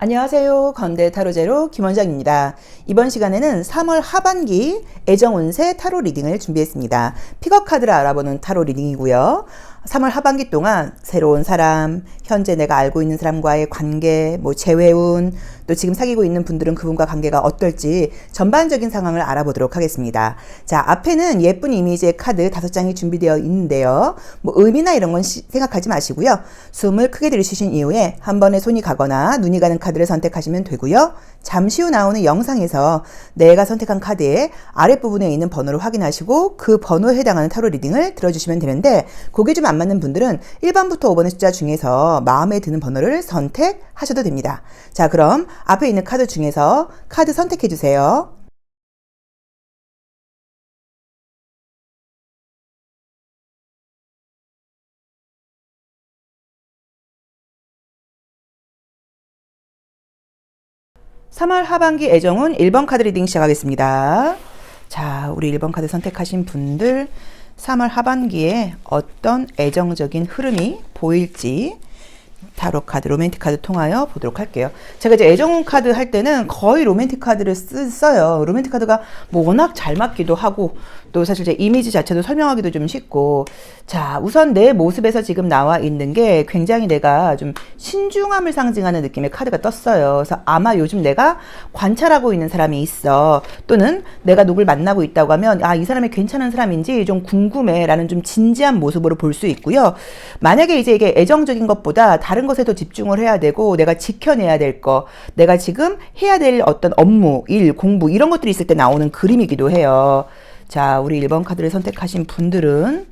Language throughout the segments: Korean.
안녕하세요. 건대 타로제로 김원장입니다. 이번 시간에는 3월 하반기 애정운세 타로 리딩을 준비했습니다. 픽업 카드를 알아보는 타로 리딩이고요. 3월 하반기 동안 새로운 사람, 현재 내가 알고 있는 사람과의 관계, 재회운, 또 지금 사귀고 있는 분들은 그분과 관계가 어떨지 전반적인 상황을 알아보도록 하겠습니다. 자, 앞에는 예쁜 이미지의 카드 5장이 준비되어 있는데요. 의미나 이런 건 생각하지 마시고요. 숨을 크게 들이쉬신 이후에 한 번에 손이 가거나 눈이 가는 카드를 선택하시면 되고요. 잠시 후 나오는 영상에서 내가 선택한 카드의 아랫부분에 있는 번호를 확인하시고 그 번호에 해당하는 타로 리딩을 들어주시면 되는데, 그게 좀 안 맞는 분들은 1번부터 5번의 숫자 중에서 마음에 드는 번호를 선택하셔도 됩니다. 자, 그럼 앞에 있는 카드 중에서 카드 선택해 주세요. (3월) 하반기 애정운 1번 카드 리딩 시작하겠습니다. 자, 우리 1번 카드 선택하신 분들 3월 하반기에 어떤 애정적인 흐름이 보일지 타로 카드, 로맨틱 카드 통하여 보도록 할게요. 제가 이제 애정운 카드 할 때는 거의 로맨틱 카드를 써요. 로맨틱 카드가 워낙 잘 맞기도 하고, 또 사실 제 이미지 자체도 설명하기도 좀 쉽고. 자, 우선 내 모습에서 지금 나와 있는 게 굉장히 내가 좀 신중함을 상징하는 느낌의 카드가 떴어요. 그래서 아마 요즘 내가 관찰하고 있는 사람이 있어. 또는 내가 누굴 만나고 있다고 하면 이 사람이 괜찮은 사람인지 좀 궁금해 라는 좀 진지한 모습으로 볼 수 있고요. 만약에 이제 이게 애정적인 것보다 다른 것에 더 집중을 해야 되고 내가 지켜내야 될 거, 내가 지금 해야 될 어떤 업무, 일, 공부 이런 것들이 있을 때 나오는 그림이기도 해요. 자, 우리 1번 카드를 선택하신 분들은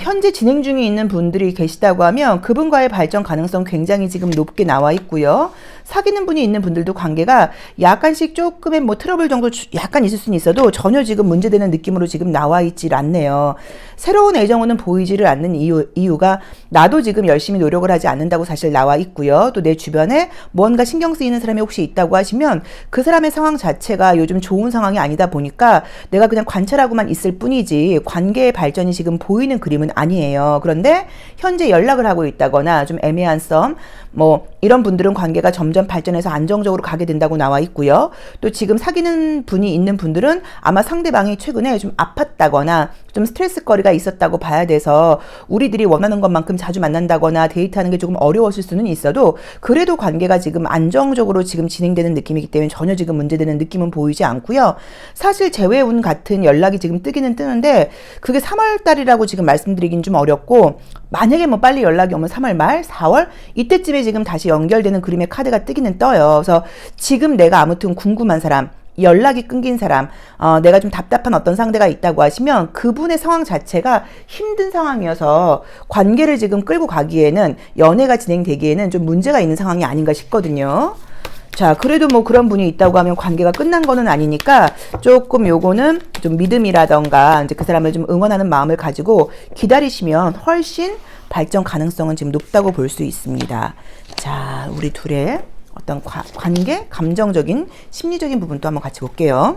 현재 진행 중에 있는 분들이 계시다고 하면 그분과의 발전 가능성 굉장히 지금 높게 나와 있고요. 사귀는 분이 있는 분들도 관계가 약간씩 조금의 트러블 정도 약간 있을 수는 있어도 전혀 지금 문제되는 느낌으로 지금 나와 있질 않네요. 새로운 애정운은 보이지를 않는 이유가 나도 지금 열심히 노력을 하지 않는다고 사실 나와 있고요. 또 내 주변에 뭔가 신경 쓰이는 사람이 혹시 있다고 하시면 그 사람의 상황 자체가 요즘 좋은 상황이 아니다 보니까 내가 그냥 관찰하고만 있을 뿐이지 관계의 발전이 지금 보이는 그림은 아니에요. 그런데 현재 연락을 하고 있다거나 좀 애매한 썸, 이런 분들은 관계가 점점 발전해서 안정적으로 가게 된다고 나와 있고요. 또 지금 사귀는 분이 있는 분들은 아마 상대방이 최근에 좀 아팠다거나 좀 스트레스거리가 있었다고 봐야 돼서 우리들이 원하는 것만큼 자주 만난다거나 데이트하는 게 조금 어려웠을 수는 있어도 그래도 관계가 지금 안정적으로 지금 진행되는 느낌이기 때문에 전혀 지금 문제되는 느낌은 보이지 않고요. 사실 재회운 같은 연락이 지금 뜨기는 뜨는데 그게 3월 달이라고 지금 말씀드리긴 좀 어렵고, 만약에 빨리 연락이 오면 3월 말, 4월 이때쯤에 지금 다시 연결되는 그림의 카드가 뜨기는 떠요. 그래서 지금 내가 아무튼 궁금한 사람, 연락이 끊긴 사람, 내가 좀 답답한 어떤 상대가 있다고 하시면 그분의 상황 자체가 힘든 상황이어서 관계를 지금 끌고 가기에는, 연애가 진행되기에는 좀 문제가 있는 상황이 아닌가 싶거든요. 자, 그래도 그런 분이 있다고 하면 관계가 끝난 거는 아니니까 조금 요거는 좀 믿음이라던가 이제 그 사람을 좀 응원하는 마음을 가지고 기다리시면 훨씬 발전 가능성은 지금 높다고 볼 수 있습니다. 자, 우리 둘의 어떤 관계, 감정적인, 심리적인 부분도 한번 같이 볼게요.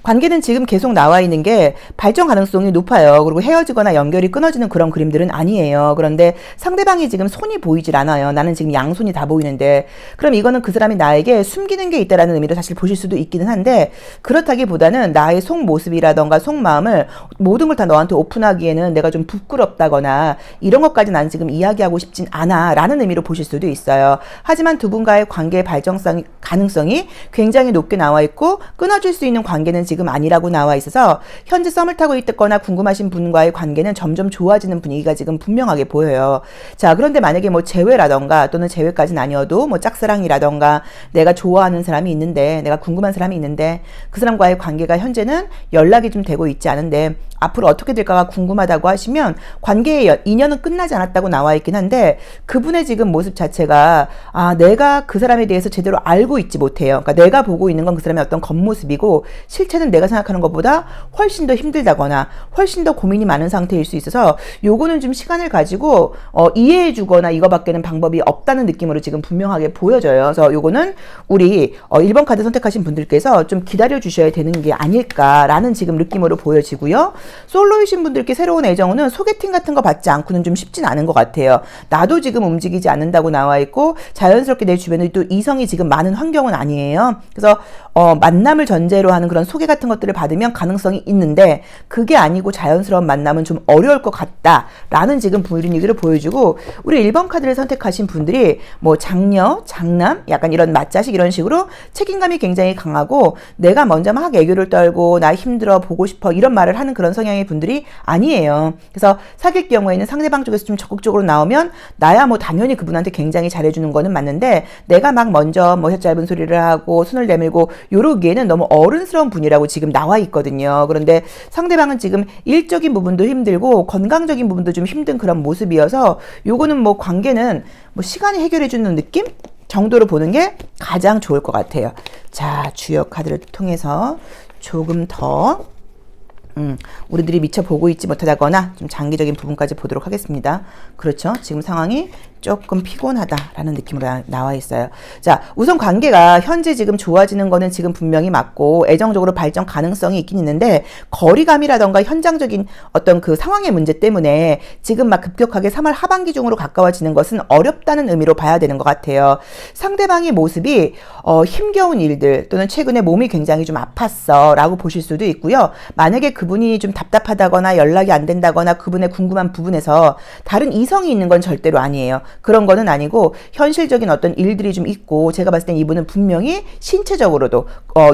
관계는 지금 계속 나와 있는 게 발전 가능성이 높아요. 그리고 헤어지거나 연결이 끊어지는 그런 그림들은 아니에요. 그런데 상대방이 지금 손이 보이질 않아요. 나는 지금 양손이 다 보이는데, 그럼 이거는 그 사람이 나에게 숨기는 게 있다라는 의미로 사실 보실 수도 있기는 한데, 그렇다기보다는 나의 속모습이라던가 속마음을 모든 걸 다 너한테 오픈하기에는 내가 좀 부끄럽다거나 이런 것까지 난 지금 이야기하고 싶진 않아 라는 의미로 보실 수도 있어요. 하지만 두 분과의 관계의 발전 가능성이 굉장히 높게 나와 있고 끊어질 수 있는 관계는 지금 아니라고 나와 있어서 현재 썸을 타고 있거나 궁금하신 분과의 관계는 점점 좋아지는 분위기가 지금 분명하게 보여요. 자, 그런데 만약에 재회라던가 또는 재회까지는 아니어도 짝사랑이라던가 내가 좋아하는 사람이 있는데, 내가 궁금한 사람이 있는데 그 사람과의 관계가 현재는 연락이 좀 되고 있지 않은데 앞으로 어떻게 될까가 궁금하다고 하시면 관계의 인연은 끝나지 않았다고 나와 있긴 한데 그분의 지금 모습 자체가 내가 그 사람에 대해서 제대로 알고 있지 못해요. 그러니까 내가 보고 있는 건 그 사람의 어떤 겉모습이고 실체는 내가 생각하는 것보다 훨씬 더 힘들다거나 훨씬 더 고민이 많은 상태일 수 있어서 요거는 좀 시간을 가지고 이해해 주거나 이거밖에는 방법이 없다는 느낌으로 지금 분명하게 보여져요. 그래서 요거는 우리 1번 카드 선택하신 분들께서 좀 기다려 주셔야 되는 게 아닐까라는 지금 느낌으로 보여지고요. 솔로이신 분들께 새로운 애정은 소개팅 같은 거 받지 않고는 좀 쉽진 않은 것 같아요. 나도 지금 움직이지 않는다고 나와 있고 자연스럽게 내 주변에 또 이성이 지금 많은 환경은 아니에요. 그래서 만남을 전제로 하는 그런 소개 같은 것들을 받으면 가능성이 있는데 그게 아니고 자연스러운 만남은 좀 어려울 것 같다라는 지금 분위기를 보여주고 우리 1번 카드를 선택하신 분들이 뭐 장녀, 장남, 약간 이런 맏자식 이런 식으로 책임감이 굉장히 강하고 내가 먼저 막 애교를 떨고 나 힘들어 보고 싶어 이런 말을 하는 그런 성향의 분들이 아니에요. 그래서 사귈 경우에는 상대방 쪽에서 좀 적극적으로 나오면 나야 뭐 당연히 그분한테 굉장히 잘해주는 거는 맞는데 내가 막 먼저 뭐 혀 짧은 소리를 하고 손을 내밀고 요러기에는 너무 어른스러운 분이라고 지금 나와 있거든요. 그런데 상대방은 지금 일적인 부분도 힘들고 건강적인 부분도 좀 힘든 그런 모습이어서 요거는 뭐 관계는 뭐 시간이 해결해주는 느낌? 정도로 보는 게 가장 좋을 것 같아요. 자, 주요 카드를 통해서 조금 더 우리들이 미처 보고 있지 못하다거나 좀 장기적인 부분까지 보도록 하겠습니다. 그렇죠. 지금 상황이 조금 피곤하다라는 느낌으로 나와 있어요. 자, 우선 관계가 현재 지금 좋아지는 거는 지금 분명히 맞고 애정적으로 발전 가능성이 있긴 있는데 거리감이라던가 현장적인 어떤 그 상황의 문제 때문에 지금 막 급격하게 3월 하반기 중으로 가까워지는 것은 어렵다는 의미로 봐야 되는 것 같아요. 상대방의 모습이 힘겨운 일들 또는 최근에 몸이 굉장히 좀 아팠어 라고 보실 수도 있고요. 만약에 그분이 좀 답답하다거나 연락이 안 된다거나 그분의 궁금한 부분에서 다른 이성이 있는 건 절대로 아니에요. 그런 거는 아니고 현실적인 어떤 일들이 좀 있고 제가 봤을 땐 이분은 분명히 신체적으로도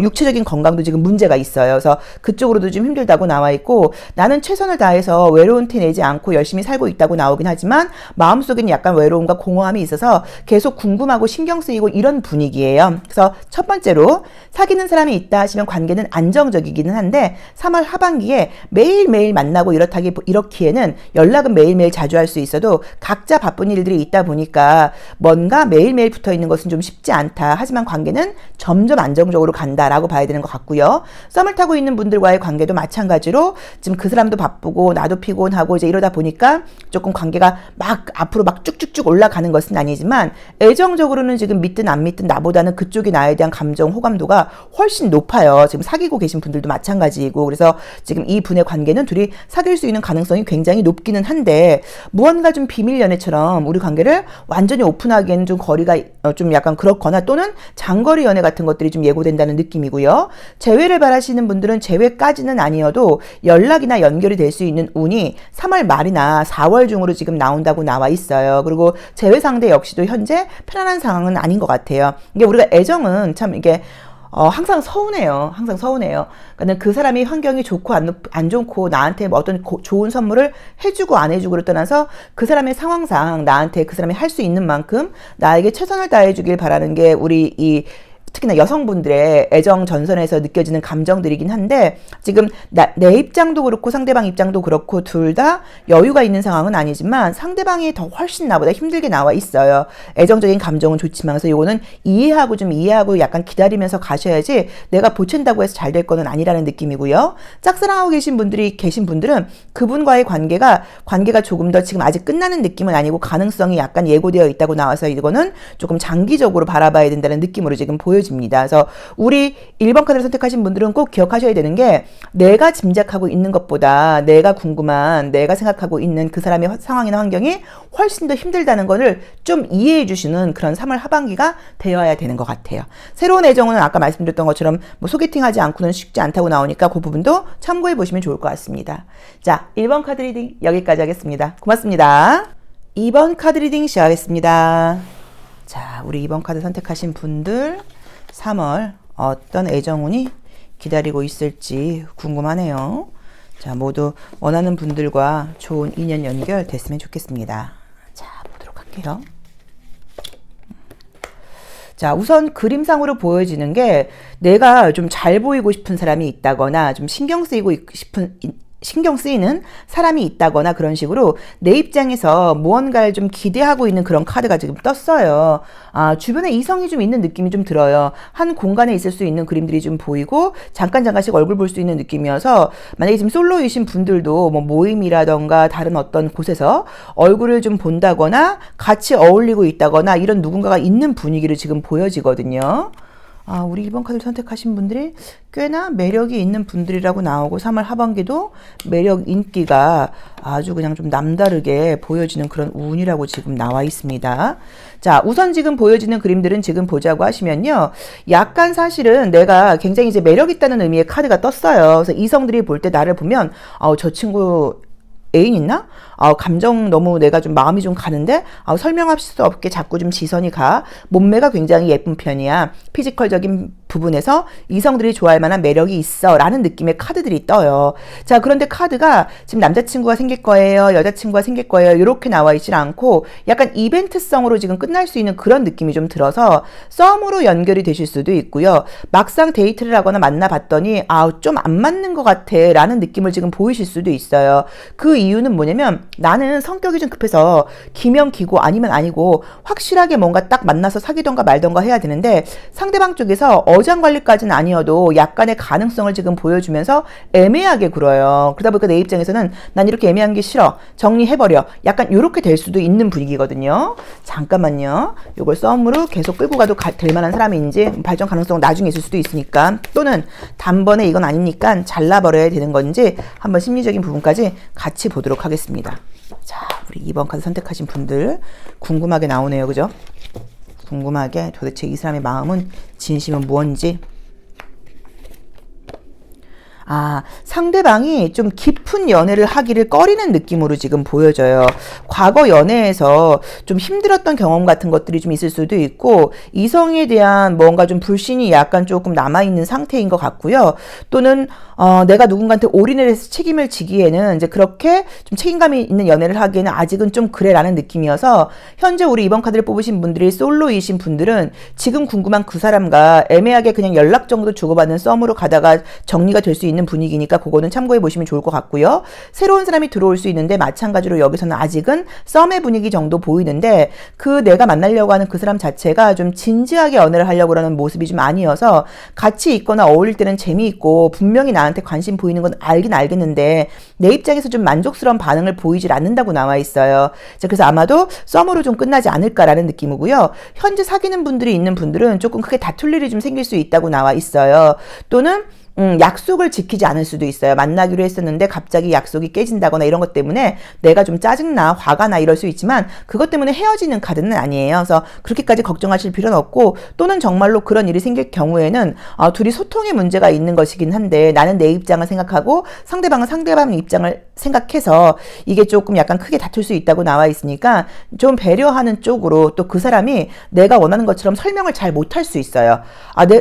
육체적인 건강도 지금 문제가 있어요. 그래서 그쪽으로도 좀 힘들다고 나와 있고 나는 최선을 다해서 외로운 티 내지 않고 열심히 살고 있다고 나오긴 하지만 마음속에는 약간 외로움과 공허함이 있어서 계속 궁금하고 신경 쓰이고 이런 분위기예요. 그래서 첫 번째로 사귀는 사람이 있다 하시면 관계는 안정적이기는 한데 3월 하반기에 매일매일 만나고 이렇기에는 연락은 매일매일 자주 할 수 있어도 각자 바쁜 일들이 있다 보니까 뭔가 매일매일 붙어있는 것은 좀 쉽지 않다. 하지만 관계는 점점 안정적으로 간다라고 봐야 되는 것 같고요. 썸을 타고 있는 분들과의 관계도 마찬가지로 지금 그 사람도 바쁘고 나도 피곤하고 이제 이러다 보니까 조금 관계가 막 앞으로 막 쭉쭉쭉 올라가는 것은 아니지만 애정적으로는 지금 믿든 안 믿든 나보다는 그쪽이 나에 대한 감정 호감도가 훨씬 높아요. 지금 사귀고 계신 분들도 마찬가지이고 그래서 지금 이 분의 관계는 둘이 사귈 수 있는 가능성이 굉장히 높기는 한데 무언가 좀 비밀 연애처럼 우리 관계를 완전히 오픈하기에는 좀 거리가 좀 약간 그렇거나 또는 장거리 연애 같은 것들이 좀 예고된다는 느낌이고요. 재회를 바라시는 분들은 재회까지는 아니어도 연락이나 연결이 될 수 있는 운이 3월 말이나 4월 중으로 지금 나온다고 나와 있어요. 그리고 재회 상대 역시도 현재 편안한 상황은 아닌 것 같아요. 이게 우리가 애정은 참 이게 항상 서운해요. 항상 서운해요. 그러니까 그 사람이 환경이 좋고 안 좋고 나한테 뭐 어떤 좋은 선물을 해주고 안 해주고를 떠나서 그 사람의 상황상 나한테 그 사람이 할 수 있는 만큼 나에게 최선을 다해주길 바라는 게 우리 특히나 여성분들의 애정 전선에서 느껴지는 감정들이긴 한데 지금 내 입장도 그렇고 상대방 입장도 그렇고 둘 다 여유가 있는 상황은 아니지만 상대방이 더 훨씬 나보다 힘들게 나와 있어요. 애정적인 감정은 좋지만 그래서 요거는 이해하고 약간 기다리면서 가셔야지 내가 보챈다고 해서 잘 될 거는 아니라는 느낌이고요. 짝사랑하고 계신 분들은 그분과의 관계가 조금 더 지금 아직 끝나는 느낌은 아니고 가능성이 약간 예고되어 있다고 나와서 이거는 조금 장기적으로 바라봐야 된다는 느낌으로 지금 보여집니다. 그래서 우리 1번 카드를 선택하신 분들은 꼭 기억하셔야 되는 게 내가 짐작하고 있는 것보다 내가 궁금한 내가 생각하고 있는 그 사람의 상황이나 환경이 훨씬 더 힘들다는 것을 좀 이해해 주시는 그런 3월 하반기가 되어야 되는 것 같아요. 새로운 애정은 아까 말씀드렸던 것처럼 뭐 소개팅하지 않고는 쉽지 않다고 나오니까 그 부분도 참고해 보시면 좋을 것 같습니다. 자, 1번 카드 리딩 여기까지 하겠습니다. 고맙습니다. 2번 카드 리딩 시작하겠습니다. 자, 우리 2번 카드 선택하신 분들 3월 어떤 애정운이 기다리고 있을지 궁금하네요. 자, 모두 원하는 분들과 좋은 인연 연결 됐으면 좋겠습니다. 자, 보도록 할게요. 자, 우선 그림상으로 보여지는 게 내가 좀 잘 보이고 싶은 사람이 있다거나 좀 신경 쓰이는 사람이 있다거나 그런 식으로 내 입장에서 무언가를 좀 기대하고 있는 그런 카드가 지금 떴어요. 주변에 이성이 좀 있는 느낌이 좀 들어요. 한 공간에 있을 수 있는 그림들이 좀 보이고 잠깐씩 얼굴 볼 수 있는 느낌이어서 만약에 지금 솔로이신 분들도 뭐 모임이라던가 다른 어떤 곳에서 얼굴을 좀 본다거나 같이 어울리고 있다거나 이런 누군가가 있는 분위기를 지금 보여지거든요. 우리 2번 카드를 선택하신 분들이 꽤나 매력이 있는 분들이라고 나오고 3월 하반기도 매력 인기가 아주 그냥 좀 남다르게 보여지는 그런 운이라고 지금 나와 있습니다. 자, 우선 지금 보여지는 그림들은 지금 보자고 하시면요. 약간 사실은 내가 굉장히 이제 매력 있다는 의미의 카드가 떴어요. 그래서 이성들이 볼 때 나를 보면 저 친구 애인 있나? 감정 너무 내가 좀 마음이 좀 가는데 설명할 수 없게 자꾸 좀 지선이 가. 몸매가 굉장히 예쁜 편이야. 피지컬적인 부분에서 이성들이 좋아할 만한 매력이 있어 라는 느낌의 카드들이 떠요. 자, 그런데 카드가 지금 남자친구가 생길 거예요, 여자친구가 생길 거예요 이렇게 나와 있질 않고 약간 이벤트성으로 지금 끝날 수 있는 그런 느낌이 좀 들어서 썸으로 연결이 되실 수도 있고요. 막상 데이트를 하거나 만나봤더니 좀 안 맞는 것 같아 라는 느낌을 지금 보이실 수도 있어요. 그 이유는 뭐냐면 나는 성격이 좀 급해서 기면 기고 아니면 아니고 확실하게 뭔가 딱 만나서 사귀던가 말던가 해야 되는데 상대방 쪽에서 어장관리까지는 아니어도 약간의 가능성을 지금 보여주면서 애매하게 굴어요. 그러다 보니까 내 입장에서는 난 이렇게 애매한 게 싫어. 정리해버려. 약간 이렇게 될 수도 있는 분위기거든요. 잠깐만요. 이걸 썸으로 계속 끌고 가도 될 만한 사람인지 발전 가능성 나중에 있을 수도 있으니까 또는 단번에 이건 아니니까 잘라버려야 되는 건지 한번 심리적인 부분까지 같이 보도록 하겠습니다. 자, 우리 2번 카드 선택하신 분들 궁금하게 나오네요. 그죠? 궁금하게 도대체 이 사람의 마음은 진심은 무언지. 상대방이 좀 깊은 연애를 하기를 꺼리는 느낌으로 지금 보여져요. 과거 연애에서 좀 힘들었던 경험 같은 것들이 좀 있을 수도 있고 이성에 대한 뭔가 좀 불신이 약간 조금 남아있는 상태인 것 같고요. 또는 내가 누군가한테 올인을 해서 책임을 지기에는 이제 그렇게 좀 책임감이 있는 연애를 하기에는 아직은 좀 그래라는 느낌이어서 현재 우리 2번 카드를 뽑으신 분들이 솔로이신 분들은 지금 궁금한 그 사람과 애매하게 그냥 연락 정도 주고받는 썸으로 가다가 정리가 될 수 있는 분위기니까 그거는 참고해 보시면 좋을 것 같고요. 새로운 사람이 들어올 수 있는데 마찬가지로 여기서는 아직은 썸의 분위기 정도 보이는데 그 내가 만나려고 하는 그 사람 자체가 좀 진지하게 연애를 하려고 하는 모습이 좀 아니어서 같이 있거나 어울릴 때는 재미있고 분명히 나한테 관심 보이는 건 알긴 알겠는데 내 입장에서 좀 만족스러운 반응을 보이질 않는다고 나와 있어요. 자, 그래서 아마도 썸으로 좀 끝나지 않을까라는 느낌이고요. 현재 사귀는 분들이 있는 분들은 조금 크게 다툴 일이 좀 생길 수 있다고 나와 있어요. 또는 약속을 지키지 않을 수도 있어요. 만나기로 했었는데 갑자기 약속이 깨진다거나 이런 것 때문에 내가 좀 짜증나, 화가 나 이럴 수 있지만 그것 때문에 헤어지는 카드는 아니에요. 그래서 그렇게까지 걱정하실 필요는 없고 또는 정말로 그런 일이 생길 경우에는 둘이 소통의 문제가 있는 것이긴 한데 나는 내 입장을 생각하고 상대방은 상대방 입장을 생각해서 이게 조금 약간 크게 다툴 수 있다고 나와 있으니까 좀 배려하는 쪽으로 또 그 사람이 내가 원하는 것처럼 설명을 잘 못할 수 있어요.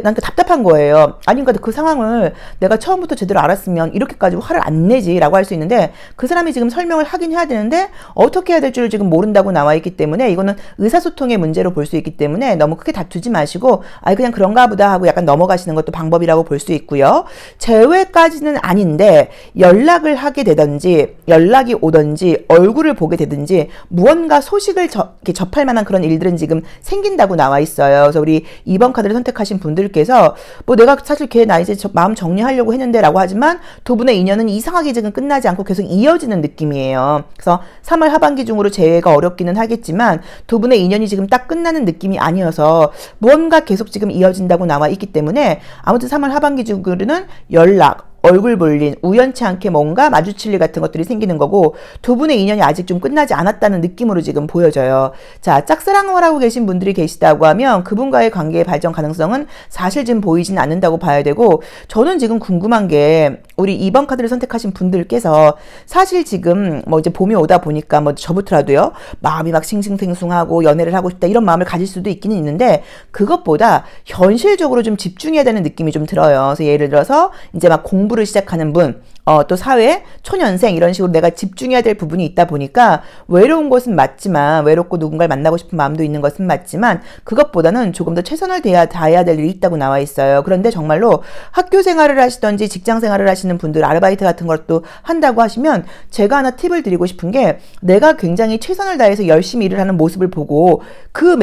난 답답한 거예요. 아니, 그러니까 그 상황을 내가 처음부터 제대로 알았으면 이렇게까지 화를 안 내지라고 할 수 있는데 그 사람이 지금 설명을 하긴 해야 되는데 어떻게 해야 될 줄 지금 모른다고 나와 있기 때문에 이거는 의사소통의 문제로 볼 수 있기 때문에 너무 크게 다투지 마시고 그냥 그런가 보다 하고 약간 넘어가시는 것도 방법이라고 볼 수 있고요. 재회까지는 아닌데 연락을 하게 되든지 연락이 오든지 얼굴을 보게 되든지 무언가 소식을 접할 만한 그런 일들은 지금 생긴다고 나와 있어요. 그래서 우리 2번 카드를 선택하신 분들께서 내가 사실 걔 나 이제 마음 정리하려고 했는데 라고 하지만 두 분의 인연은 이상하게 지금 끝나지 않고 계속 이어지는 느낌이에요. 그래서 3월 하반기 중으로 재회가 어렵기는 하겠지만 두 분의 인연이 지금 딱 끝나는 느낌이 아니어서 무언가 계속 지금 이어진다고 나와 있기 때문에 아무튼 3월 하반기 중으로는 연락, 얼굴 볼 일, 우연치 않게 뭔가 마주칠 일 같은 것들이 생기는 거고 두 분의 인연이 아직 좀 끝나지 않았다는 느낌으로 지금 보여져요. 자, 짝사랑을 하고 계신 분들이 계시다고 하면 그분과의 관계의 발전 가능성은 사실 지금 보이진 않는다고 봐야 되고 저는 지금 궁금한 게 우리 2번 카드를 선택하신 분들께서 사실 지금 이제 봄이 오다 보니까 저부터라도요 마음이 막 싱싱생숭하고 연애를 하고 싶다 이런 마음을 가질 수도 있기는 있는데 그것보다 현실적으로 좀 집중해야 되는 느낌이 좀 들어요. 그래서 예를 들어서 이제 막 공부를 시작하는 분, 또 사회, 초년생 이런 식으로 내가 집중해야 될 부분이 있다 보니까 외로운 것은 맞지만 외롭고 누군가를 만나고 싶은 마음도 있는 것은 맞지만 그것보다는 조금 더 최선을 다해야 될 일이 있다고 나와 있어요. 그런데 정말로 학교 생활을 하시던지 직장 생활을 하시는 분들 아르바이트 같은 것도 한다고 하시면 제가 하나 팁을 드리고 싶은 게 내가 굉장히 최선을 다해서 열심히 일을 하는 모습을 보고 그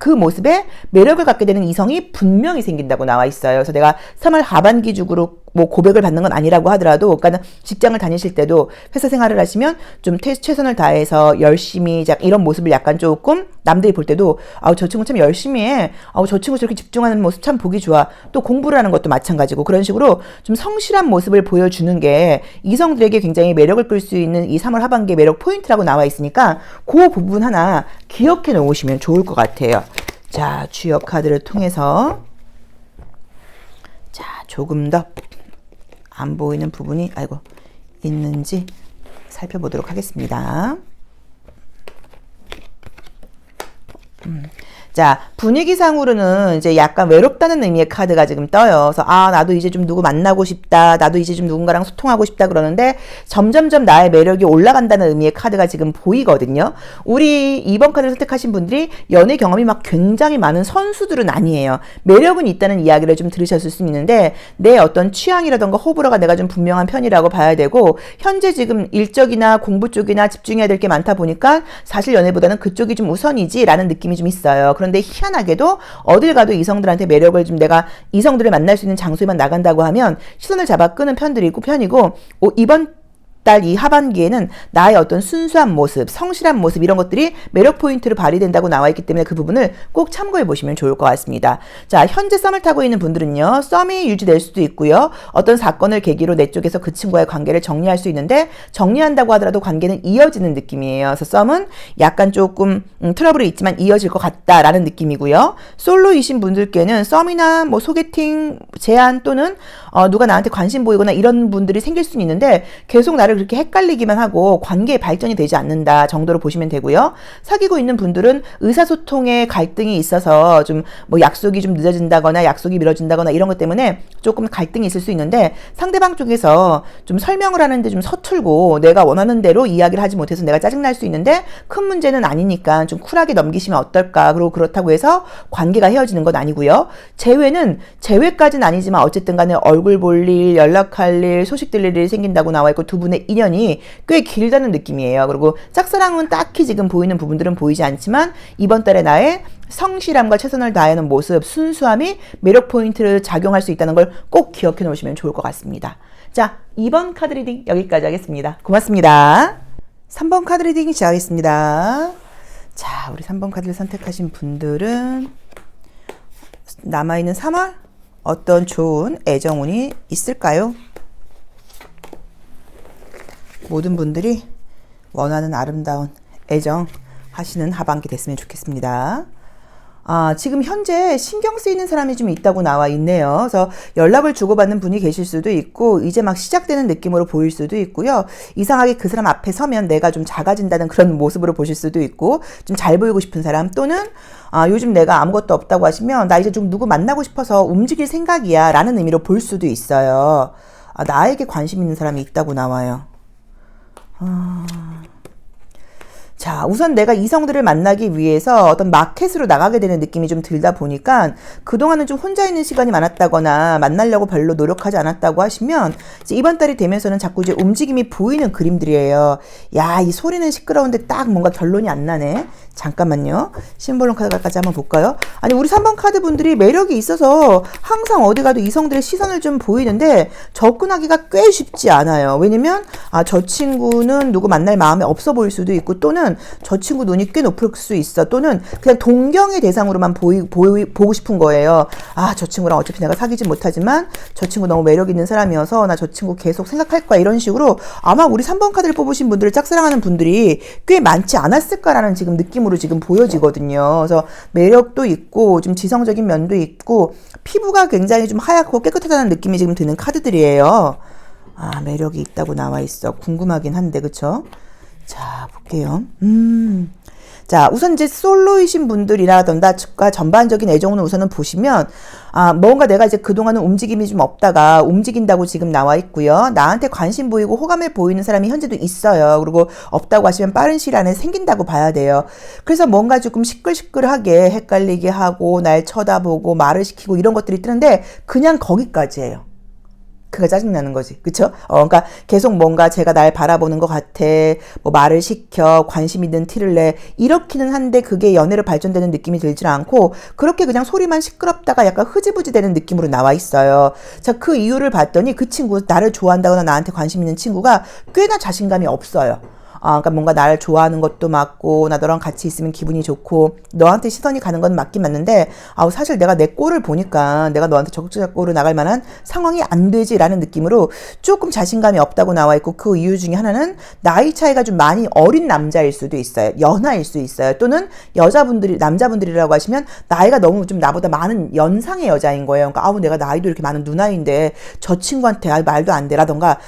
모습에 매력을 갖게 되는 이성이 분명히 생긴다고 나와 있어요. 그래서 내가 3월 하반기 중으로 고백을 받는 건 아니라고 하더라도 그러니까 직장을 다니실 때도 회사 생활을 하시면 좀 최선을 다해서 열심히 이런 모습을 약간 조금 남들이 볼 때도 저 친구 참 열심히 해. 저 친구 저렇게 집중하는 모습 참 보기 좋아. 또 공부를 하는 것도 마찬가지고 그런 식으로 좀 성실한 모습을 보여주는 게 이성들에게 굉장히 매력을 끌 수 있는 이 3월 하반기의 매력 포인트라고 나와 있으니까 그 부분 하나 기억해 놓으시면 좋을 것 같아요. 자, 주요 카드를 통해서 자, 조금 더 안 보이는 부분이 있는지 살펴보도록 하겠습니다. 자, 분위기상으로는 이제 약간 외롭다는 의미의 카드가 지금 떠요. 그래서 나도 이제 좀 누구 만나고 싶다. 나도 이제 좀 누군가랑 소통하고 싶다 그러는데 점점점 나의 매력이 올라간다는 의미의 카드가 지금 보이거든요. 우리 2번 카드를 선택하신 분들이 연애 경험이 막 굉장히 많은 선수들은 아니에요. 매력은 있다는 이야기를 좀 들으셨을 수 있는데 내 어떤 취향이라던가 호불호가 내가 좀 분명한 편이라고 봐야 되고 현재 지금 일적이나 공부 쪽이나 집중해야 될 게 많다 보니까 사실 연애보다는 그쪽이 좀 우선이지라는 느낌이 좀 있어요. 그런데 희한하게도 어딜 가도 이성들한테 매력을 좀 내가 이성들을 만날 수 있는 장소에만 나간다고 하면 시선을 잡아 끄는 편이고 이번 달 이 하반기에는 나의 어떤 순수한 모습, 성실한 모습 이런 것들이 매력 포인트로 발휘된다고 나와 있기 때문에 그 부분을 꼭 참고해 보시면 좋을 것 같습니다. 자, 현재 썸을 타고 있는 분들은요. 썸이 유지될 수도 있고요. 어떤 사건을 계기로 내 쪽에서 그 친구와의 관계를 정리할 수 있는데 정리한다고 하더라도 관계는 이어지는 느낌이에요. 그래서 썸은 약간 조금 트러블이 있지만 이어질 것 같다라는 느낌이고요. 솔로이신 분들께는 썸이나 소개팅 제안 또는 누가 나한테 관심 보이거나 이런 분들이 생길 수는 있는데 계속 나를 그렇게 헷갈리기만 하고 관계의 발전이 되지 않는다 정도로 보시면 되고요. 사귀고 있는 분들은 의사소통에 갈등이 있어서 좀 약속이 좀 늦어진다거나 약속이 미뤄진다거나 이런 것 때문에 조금 갈등이 있을 수 있는데 상대방 쪽에서 좀 설명을 하는데 좀 서툴고 내가 원하는 대로 이야기를 하지 못해서 내가 짜증날 수 있는데 큰 문제는 아니니까 좀 쿨하게 넘기시면 어떨까. 그리고 그렇다고 해서 관계가 헤어지는 건 아니고요. 재회까지는 아니지만 어쨌든 간에 얼굴 볼 일, 연락할 일, 소식 들릴 일이 생긴다고 나와 있고 두 분의 인연이 꽤 길다는 느낌이에요. 그리고 짝사랑은 딱히 지금 보이는 부분들은 보이지 않지만 이번 달에 나의 성실함과 최선을 다하는 모습, 순수함이 매력 포인트를 작용할 수 있다는 걸 꼭 기억해 놓으시면 좋을 것 같습니다. 자, 2번 카드 리딩 여기까지 하겠습니다. 고맙습니다. 3번 카드 리딩 시작하겠습니다. 자, 우리 3번 카드를 선택하신 분들은 남아있는 3월 어떤 좋은 애정운이 있을까요? 모든 분들이 원하는 아름다운 애정 하시는 하반기 됐으면 좋겠습니다. 지금 현재 신경 쓰이는 사람이 좀 있다고 나와 있네요. 그래서 연락을 주고받는 분이 계실 수도 있고 이제 막 시작되는 느낌으로 보일 수도 있고요. 이상하게 그 사람 앞에 서면 내가 좀 작아진다는 그런 모습으로 보실 수도 있고 좀 잘 보이고 싶은 사람 또는 요즘 내가 아무것도 없다고 하시면 나 이제 좀 누구 만나고 싶어서 움직일 생각이야 라는 의미로 볼 수도 있어요. 나에게 관심 있는 사람이 있다고 나와요. 자, 우선 내가 이성들을 만나기 위해서 어떤 마켓으로 나가게 되는 느낌이 좀 들다 보니까 그동안은 좀 혼자 있는 시간이 많았다거나 만나려고 별로 노력하지 않았다고 하시면 이제 이번 달이 되면서는 자꾸 이제 움직임이 보이는 그림들이에요. 야, 이 소리는 시끄러운데 딱 뭔가 결론이 안 나네. 잠깐만요. 심볼론 카드까지 한번 볼까요? 아니, 우리 3번 카드 분들이 매력이 있어서 항상 어디 가도 이성들의 시선을 좀 보이는데 접근하기가 꽤 쉽지 않아요. 왜냐면 저 친구는 누구 만날 마음이 없어 보일 수도 있고 또는 저 친구 눈이 꽤 높을 수 있어. 또는 그냥 동경의 대상으로만 보고 싶은 거예요. 저 친구랑 어차피 내가 사귀지 못하지만 저 친구 너무 매력 있는 사람이어서 나 저 친구 계속 생각할 거야. 이런 식으로 아마 우리 3번 카드를 뽑으신 분들을 짝사랑하는 분들이 꽤 많지 않았을까라는 지금 느낌으로 지금 보여지거든요. 그래서 매력도 있고 좀 지성적인 면도 있고 피부가 굉장히 좀 하얗고 깨끗하다는 느낌이 지금 드는 카드들이에요. 매력이 있다고 나와 있어. 궁금하긴 한데 그쵸? 자, 볼게요. 자, 우선 이제 솔로이신 분들이라던가 전반적인 애정운을 우선은 보시면 뭔가 내가 이제 그동안은 움직임이 좀 없다가 움직인다고 지금 나와 있고요. 나한테 관심 보이고 호감을 보이는 사람이 현재도 있어요. 그리고 없다고 하시면 빠른 시일 안에 생긴다고 봐야 돼요. 그래서 뭔가 조금 시끌시끌하게 헷갈리게 하고 날 쳐다보고 말을 시키고 이런 것들이 뜨는데 그냥 거기까지예요. 그가 짜증나는 거지. 그쵸? 그러니까 계속 뭔가 제가 날 바라보는 것 같아. 뭐 말을 시켜. 관심 있는 티를 내. 이렇기는 한데 그게 연애로 발전되는 느낌이 들질 않고 그렇게 그냥 소리만 시끄럽다가 약간 흐지부지 되는 느낌으로 나와 있어요. 자, 그 이유를 봤더니 그 친구, 나를 좋아한다거나 나한테 관심 있는 친구가 꽤나 자신감이 없어요. 그러니까 뭔가 날 좋아하는 것도 맞고 나 너랑 같이 있으면 기분이 좋고 너한테 시선이 가는 건 맞긴 맞는데 사실 내가 내 꼴을 보니까 내가 너한테 적극적으로 나갈 만한 상황이 안 되지라는 느낌으로 조금 자신감이 없다고 나와 있고 그 이유 중에 하나는 나이 차이가 좀 많이 어린 남자일 수도 있어요. 연하일 수 있어요. 또는 남자분들이라고 하시면 나이가 너무 좀 나보다 많은 연상의 여자인 거예요. 그러니까 내가 나이도 이렇게 많은 누나인데 저 친구한테 말도 안 되라던가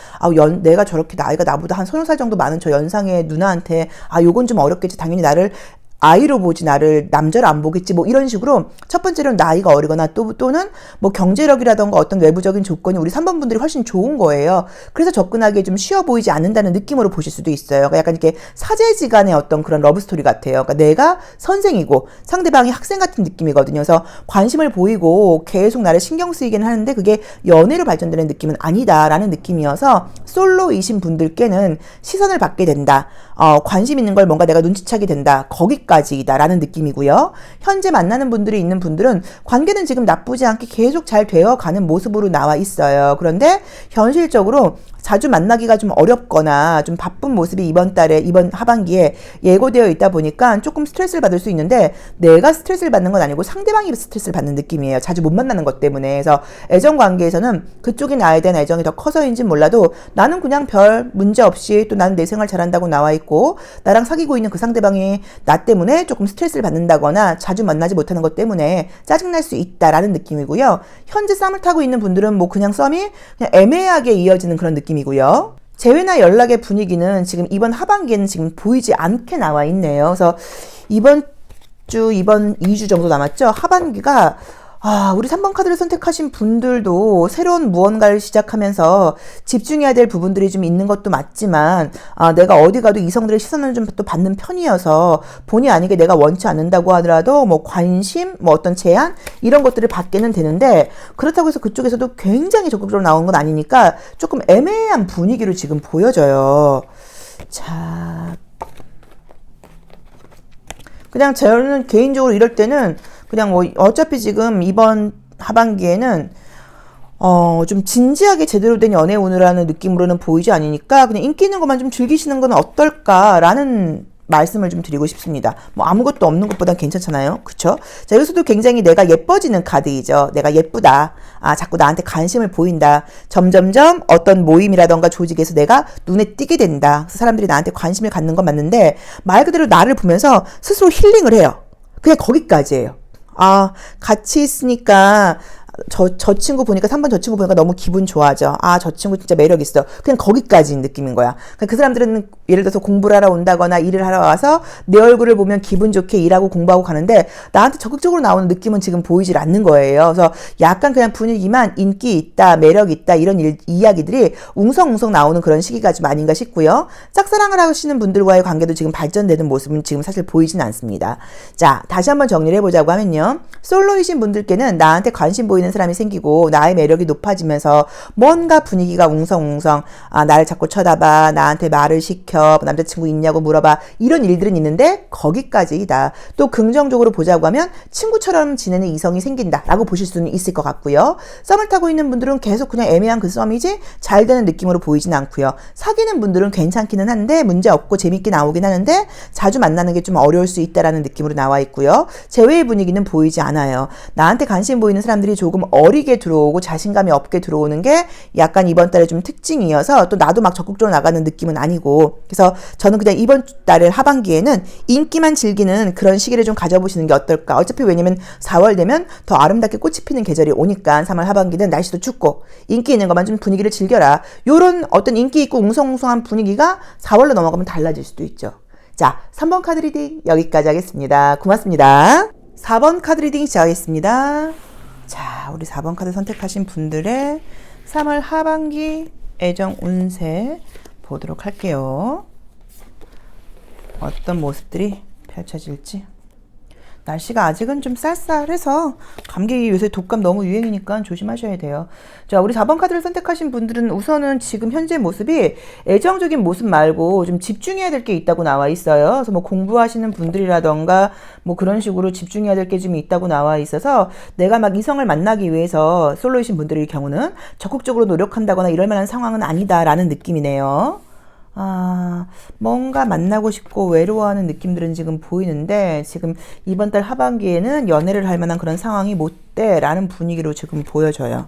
내가 저렇게 나이가 나보다 한 30살 정도 많은 저 연상 누나한테 요건 좀 어렵겠지. 당연히 나를 아이로 보지 나를 남자로 안 보겠지. 뭐 이런 식으로 첫 번째로는 나이가 어리거나 또는 뭐 경제력이라던가 어떤 외부적인 조건이 우리 3번 분들이 훨씬 좋은 거예요. 그래서 접근하기에 좀 쉬워 보이지 않는다는 느낌으로 보실 수도 있어요. 그러니까 약간 이렇게 사제지간의 어떤 그런 러브스토리 같아요. 그러니까 내가 선생이고 상대방이 학생 같은 느낌이거든요. 그래서 관심을 보이고 계속 나를 신경 쓰이긴 하는데 그게 연애로 발전되는 느낌은 아니다라는 느낌이어서 솔로이신 분들께는 시선을 받게 된다. 관심 있는 걸 뭔가 내가 눈치채게 된다. 거기까지다라는 느낌이고요. 현재 만나는 분들이 있는 분들은 관계는 지금 나쁘지 않게 계속 잘 되어가는 모습으로 나와 있어요. 그런데 현실적으로 자주 만나기가 좀 어렵거나 좀 바쁜 모습이 이번 하반기에 예고되어 있다 보니까 조금 스트레스를 받을 수 있는데 내가 스트레스를 받는 건 아니고 상대방이 스트레스를 받는 느낌이에요. 자주 못 만나는 것 때문에. 그래서 애정 관계에서는 그쪽이 나에 대한 애정이 더 커서인지는 몰라도 나는 그냥 별 문제 없이 또 나는 내 생활 잘한다고 나와 있고 나랑 사귀고 있는 그 상대방이 나 때문에 조금 스트레스를 받는다거나 자주 만나지 못하는 것 때문에 짜증날 수 있다라는 느낌이고요. 현재 썸을 타고 있는 분들은 뭐 그냥 썸이 그냥 애매하게 이어지는 그런 느낌이고요. 재회나 연락의 분위기는 지금 이번 하반기에는 지금 보이지 않게 나와 있네요. 그래서 이번 2주 정도 남았죠. 하반기가 우리 3번 카드를 선택하신 분들도 새로운 무언가를 시작하면서 집중해야 될 부분들이 좀 있는 것도 맞지만 내가 어디 가도 이성들의 시선을 좀 또 받는 편이어서 본의 아니게 내가 원치 않는다고 하더라도 뭐 관심, 뭐 어떤 제한 이런 것들을 받게는 되는데 그렇다고 해서 그쪽에서도 굉장히 적극적으로 나오는 건 아니니까 조금 애매한 분위기로 지금 보여져요. 자, 그냥 저는 개인적으로 이럴 때는 그냥 뭐 어차피 지금 이번 하반기에는 좀 진지하게 제대로 된 연애 운이라는 느낌으로는 보이지 않으니까 그냥 인기 있는 것만 좀 즐기시는 건 어떨까라는 말씀을 좀 드리고 싶습니다. 뭐 아무것도 없는 것보단 괜찮잖아요. 그쵸? 자, 여기서도 굉장히 내가 예뻐지는 카드이죠. 내가 예쁘다. 자꾸 나한테 관심을 보인다. 점점점 어떤 모임이라던가 조직에서 내가 눈에 띄게 된다. 그래서 사람들이 나한테 관심을 갖는 건 맞는데 말 그대로 나를 보면서 스스로 힐링을 해요. 그냥 거기까지예요. 같이 있으니까 저 친구 보니까 3번 저 친구 보니까 너무 기분 좋아져. 저 친구 진짜 매력 있어. 그냥 거기까지인 느낌인 거야. 그러니까 그 사람들은 예를 들어서 공부를 하러 온다거나 일을 하러 와서 내 얼굴을 보면 기분 좋게 일하고 공부하고 가는데 나한테 적극적으로 나오는 느낌은 지금 보이질 않는 거예요. 그래서 약간 그냥 분위기만 인기 있다, 매력 있다 이런 이야기들이 웅성웅성 나오는 그런 시기가 좀 아닌가 싶고요. 짝사랑을 하시는 분들과의 관계도 지금 발전되는 모습은 지금 사실 보이진 않습니다. 자, 다시 한번 정리를 해보자고 하면요. 솔로이신 분들께는 나한테 관심 보이는 사람이 생기고 나의 매력이 높아지면서 뭔가 분위기가 웅성웅성 나를 자꾸 쳐다봐 나한테 말을 시켜 남자친구 있냐고 물어봐 이런 일들은 있는데 거기까지이다. 또 긍정적으로 보자고 하면 친구처럼 지내는 이성이 생긴다라고 보실 수는 있을 것 같고요. 썸을 타고 있는 분들은 계속 그냥 애매한 그 썸이지 잘 되는 느낌으로 보이진 않고요. 사귀는 분들은 괜찮기는 한데 문제없고 재밌게 나오긴 하는데 자주 만나는 게 좀 어려울 수 있다라는 느낌으로 나와 있고요. 재회의 분위기는 보이지 않아요. 나한테 관심 보이는 사람들이 조금 어리게 들어오고 자신감이 없게 들어오는 게 약간 이번 달에 좀 특징이어서 또 나도 막 적극적으로 나가는 느낌은 아니고 그래서 저는 그냥 이번 달의 하반기에는 인기만 즐기는 그런 시기를 좀 가져보시는 게 어떨까. 어차피 왜냐면 4월 되면 더 아름답게 꽃이 피는 계절이 오니까 3월 하반기는 날씨도 춥고 인기 있는 것만 좀 분위기를 즐겨라. 요런 어떤 인기 있고 웅성웅성한 분위기가 4월로 넘어가면 달라질 수도 있죠. 자, 3번 카드 리딩 여기까지 하겠습니다. 고맙습니다. 4번 카드 리딩 시작하겠습니다. 자, 우리 4번 카드 선택하신 분들의 3월 하반기 애정 운세 보도록 할게요. 어떤 모습들이 펼쳐질지. 날씨가 아직은 좀 쌀쌀해서 감기 요새 독감 너무 유행이니까 조심하셔야 돼요. 자, 우리 4번 카드를 선택하신 분들은 우선은 지금 현재 모습이 애정적인 모습 말고 좀 집중해야 될 게 있다고 나와 있어요. 그래서 뭐 공부하시는 분들이라던가 뭐 그런 식으로 집중해야 될 게 좀 있다고 나와 있어서 내가 막 이성을 만나기 위해서 솔로이신 분들의 경우는 적극적으로 노력한다거나 이럴 만한 상황은 아니다라는 느낌이네요. 뭔가 만나고 싶고 외로워하는 느낌들은 지금 보이는데 지금 이번 달 하반기에는 연애를 할 만한 그런 상황이 못 돼라는 분위기로 지금 보여져요.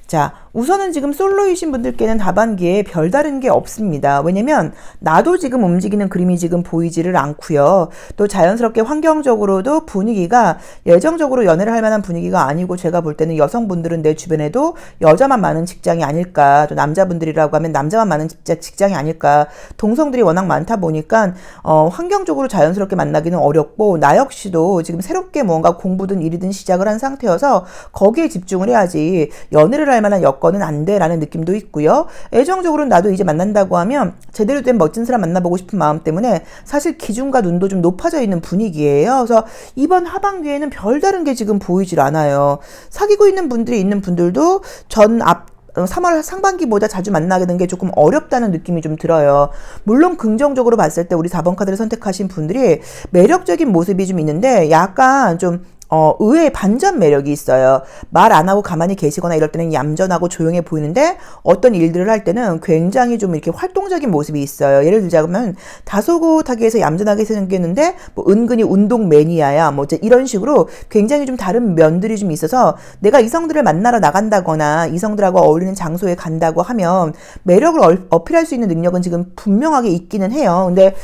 자, 우선은 지금 솔로이신 분들께는 하반기에 별다른 게 없습니다. 왜냐면 나도 지금 움직이는 그림이 지금 보이지를 않고요. 또 자연스럽게 환경적으로도 분위기가 예정적으로 연애를 할 만한 분위기가 아니고 제가 볼 때는 여성분들은 내 주변에도 여자만 많은 직장이 아닐까, 또 남자분들이라고 하면 남자만 많은 직장이 아닐까. 동성들이 워낙 많다 보니까 환경적으로 자연스럽게 만나기는 어렵고 나 역시도 지금 새롭게 뭔가 공부든 일이든 시작을 한 상태여서 거기에 집중을 해야지 연애를 할 만한 여건은 안 돼라는 느낌도 있고요. 애정적으로는 나도 이제 만난다고 하면 제대로 된 멋진 사람 만나보고 싶은 마음 때문에 사실 기준과 눈도 좀 높아져 있는 분위기예요. 그래서 이번 하반기에는 별다른 게 지금 보이질 않아요. 사귀고 있는 분들이 있는 분들도 3월 상반기보다 자주 만나게 된 게 조금 어렵다는 느낌이 좀 들어요. 물론 긍정적으로 봤을 때 우리 4번 카드를 선택하신 분들이 매력적인 모습이 좀 있는데 약간 좀 의외의 반전 매력이 있어요. 말 안 하고 가만히 계시거나 이럴 때는 얌전하고 조용해 보이는데 어떤 일들을 할 때는 굉장히 좀 이렇게 활동적인 모습이 있어요. 예를 들자면 다소곳하게 해서 얌전하게 생겼는데 뭐 은근히 운동 매니아야 뭐 이런 식으로 굉장히 좀 다른 면들이 좀 있어서 내가 이성들을 만나러 나간다거나 이성들하고 어울리는 장소에 간다고 하면 매력을 어필할 수 있는 능력은 지금 분명하게 있기는 해요. 근데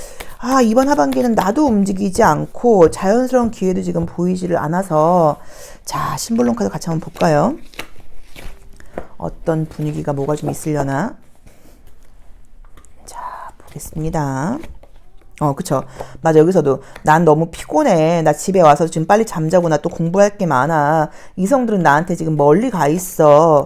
이번 하반기는 나도 움직이지 않고 자연스러운 기회도 지금 보이지를 않아서 자, 심볼론 카드 같이 한번 볼까요? 어떤 분위기가 뭐가 좀 있으려나? 자, 보겠습니다. 그쵸. 맞아. 여기서도 난 너무 피곤해. 나 집에 와서 지금 빨리 잠자고 나 또 공부할 게 많아. 이성들은 나한테 지금 멀리 가 있어.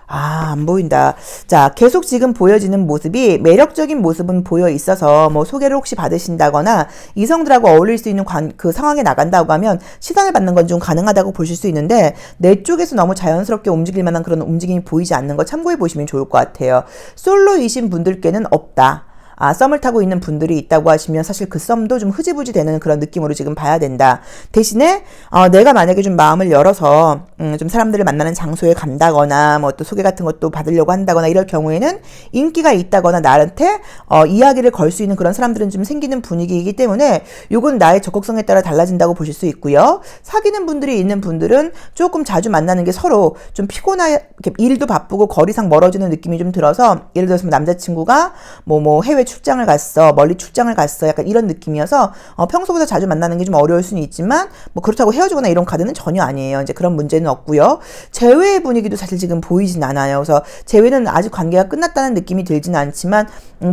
안 보인다. 자, 계속 지금 보여지는 모습이 매력적인 모습은 보여 있어서 뭐 소개를 혹시 받으신다거나 이성들하고 어울릴 수 있는 그 상황에 나간다고 하면 시선을 받는 건 좀 가능하다고 보실 수 있는데 내 쪽에서 너무 자연스럽게 움직일 만한 그런 움직임이 보이지 않는 거 참고해 보시면 좋을 것 같아요. 솔로이신 분들께는 없다. 썸을 타고 있는 분들이 있다고 하시면 사실 그 썸도 좀 흐지부지 되는 그런 느낌으로 지금 봐야 된다. 대신에 내가 만약에 좀 마음을 열어서 좀 사람들을 만나는 장소에 간다거나 뭐 또 소개 같은 것도 받으려고 한다거나 이럴 경우에는 인기가 있다거나 나한테 이야기를 걸 수 있는 그런 사람들은 좀 생기는 분위기이기 때문에 요건 나의 적극성에 따라 달라진다고 보실 수 있고요. 사귀는 분들이 있는 분들은 조금 자주 만나는 게 서로 좀 피곤하게 일도 바쁘고 거리상 멀어지는 느낌이 좀 들어서 예를 들어서 남자친구가 뭐 해외 출장을 갔어, 멀리 출장을 갔어, 약간 이런 느낌이어서 평소보다 자주 만나는 게 좀 어려울 수는 있지만 뭐 그렇다고 헤어지거나 이런 카드는 전혀 아니에요. 이제 그런 문제는 없고요. 재회의 분위기도 사실 지금 보이진 않아요. 그래서 재회는 아직 관계가 끝났다는 느낌이 들진 않지만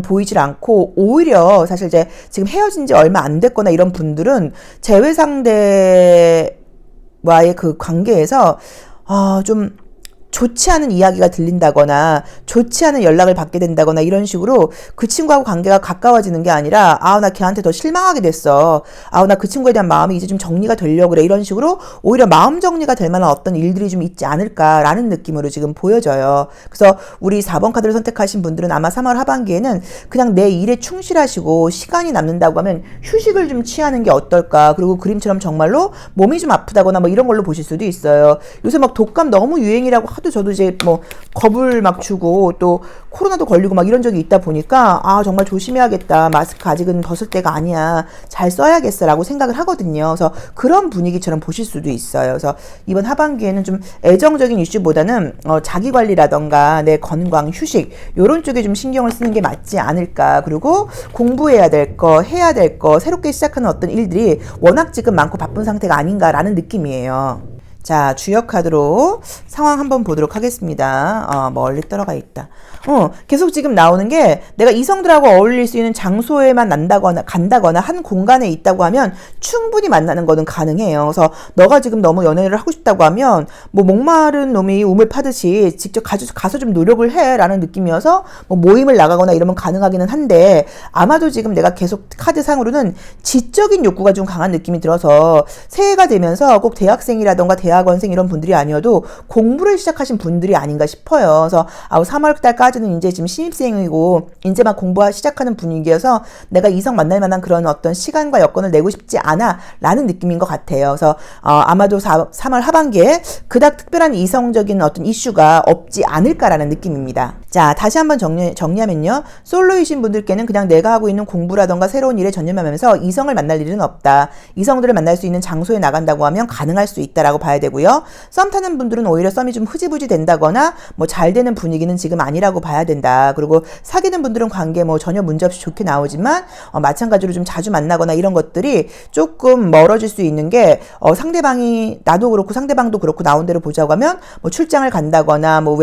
보이질 않고 오히려 사실 이제 지금 헤어진 지 얼마 안 됐거나 이런 분들은 재회 상대와의 그 관계에서 좀 좋지 않은 이야기가 들린다거나 좋지 않은 연락을 받게 된다거나 이런 식으로 그 친구하고 관계가 가까워지는 게 아니라 나 걔한테 더 실망하게 됐어. 나 그 친구에 대한 마음이 이제 좀 정리가 되려고 그래. 이런 식으로 오히려 마음 정리가 될 만한 어떤 일들이 좀 있지 않을까라는 느낌으로 지금 보여져요. 그래서 우리 4번 카드를 선택하신 분들은 아마 3월 하반기에는 그냥 내 일에 충실하시고 시간이 남는다고 하면 휴식을 좀 취하는 게 어떨까. 그리고 그림처럼 정말로 몸이 좀 아프다거나 뭐 이런 걸로 보실 수도 있어요. 요새 막 독감 너무 유행이라고 하도 저도 이제 뭐 겁을 막 주고 또 코로나도 걸리고 막 이런 적이 있다 보니까 정말 조심해야겠다. 마스크 아직은 벗을 때가 아니야. 잘 써야겠어라고 생각을 하거든요. 그래서 그런 분위기처럼 보실 수도 있어요. 그래서 이번 하반기에는 좀 애정적인 이슈보다는 자기 관리라던가 내 건강, 휴식 이런 쪽에 좀 신경을 쓰는 게 맞지 않을까. 그리고 공부해야 될 거, 해야 될 거, 새롭게 시작하는 어떤 일들이 워낙 지금 많고 바쁜 상태가 아닌가라는 느낌이에요. 자, 주역 카드로 상황 한번 보도록 하겠습니다. 멀리 떨어가 있다. 계속 지금 나오는 게 내가 이성들하고 어울릴 수 있는 장소에만 간다거나 한 공간에 있다고 하면 충분히 만나는 거는 가능해요. 그래서 너가 지금 너무 연애를 하고 싶다고 하면 뭐 목마른 놈이 우물 파듯이 직접 가서 좀 노력을 해라는 느낌이어서 뭐 모임을 나가거나 이러면 가능하기는 한데 아마도 지금 내가 계속 카드상으로는 지적인 욕구가 좀 강한 느낌이 들어서 새해가 되면서 꼭 대학생이라던가 대학원생 이런 분들이 아니어도 공부를 시작하신 분들이 아닌가 싶어요. 그래서 3월달까지는 이제 지금 신입생이고 이제 막 공부하기 시작하는 분위기여서 내가 이성 만날 만한 그런 어떤 시간과 여건을 내고 싶지 않아 라는 느낌인 것 같아요. 그래서 아마도 3월 하반기에 그닥 특별한 이성적인 어떤 이슈가 없지 않을까라는 느낌입니다. 자, 다시 한번 정리하면요. 솔로이신 분들께는 그냥 내가 하고 있는 공부라던가 새로운 일에 전념하면서 이성을 만날 일은 없다. 이성들을 만날 수 있는 장소에 나간다고 하면 가능할 수 있다라고 봐야 되고요. 썸 타는 분들은 오히려 썸이 좀 흐지부지 된다거나 뭐 잘 되는 분위기는 지금 아니라고 봐야 된다. 그리고 사귀는 분들은 관계 뭐 전혀 문제없이 좋게 나오지만 마찬가지로 좀 자주 만나거나 이런 것들이 조금 멀어질 수 있는 게 상대방이 나도 그렇고 상대방도 그렇고 나온 대로 보자고 하면 뭐 출장을 간다거나 뭐